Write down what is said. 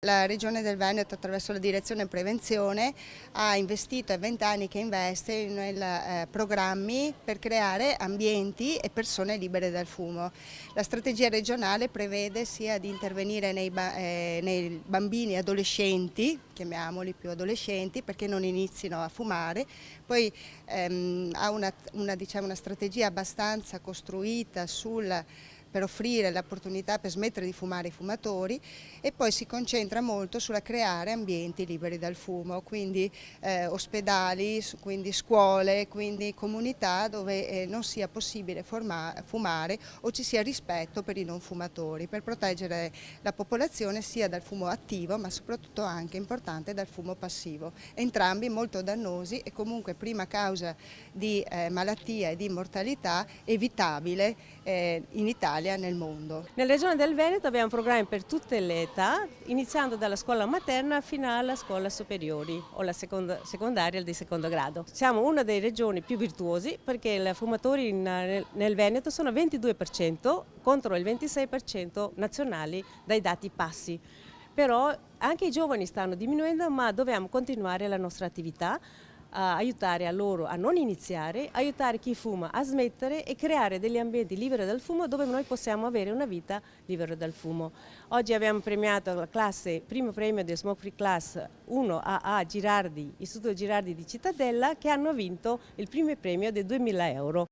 La Regione del Veneto, attraverso la Direzione Prevenzione, ha investito, è 20 anni che investe in programmi per creare ambienti e persone libere dal fumo. La strategia regionale prevede sia di intervenire nei bambini e adolescenti, chiamiamoli più adolescenti, perché non inizino a fumare, poi ha una strategia abbastanza costruita per offrire l'opportunità per smettere di fumare ai fumatori, e poi si concentra molto sulla creare ambienti liberi dal fumo, quindi ospedali, quindi scuole, quindi comunità dove non sia possibile fumare o ci sia rispetto per i non fumatori, per proteggere la popolazione sia dal fumo attivo ma soprattutto anche importante dal fumo passivo, entrambi molto dannosi e comunque prima causa di malattia e di mortalità evitabile in Italia e nel mondo. Nella regione del Veneto abbiamo programmi per tutte le età, iniziando dalla scuola materna fino alla scuola superiori o la secondaria di secondo grado. Siamo una delle regioni più virtuosi perché i fumatori nel Veneto sono 22% contro il 26% nazionali dai dati passi. Però anche i giovani stanno diminuendo, ma dobbiamo continuare la nostra attività, aiutare a loro a non iniziare, aiutare chi fuma a smettere e creare degli ambienti liberi dal fumo dove noi possiamo avere una vita libera dal fumo. Oggi abbiamo premiato la classe, primo premio del Smoke Free Class 1AA Girardi, Istituto Girardi di Cittadella, che hanno vinto il primo premio di 2000 euro.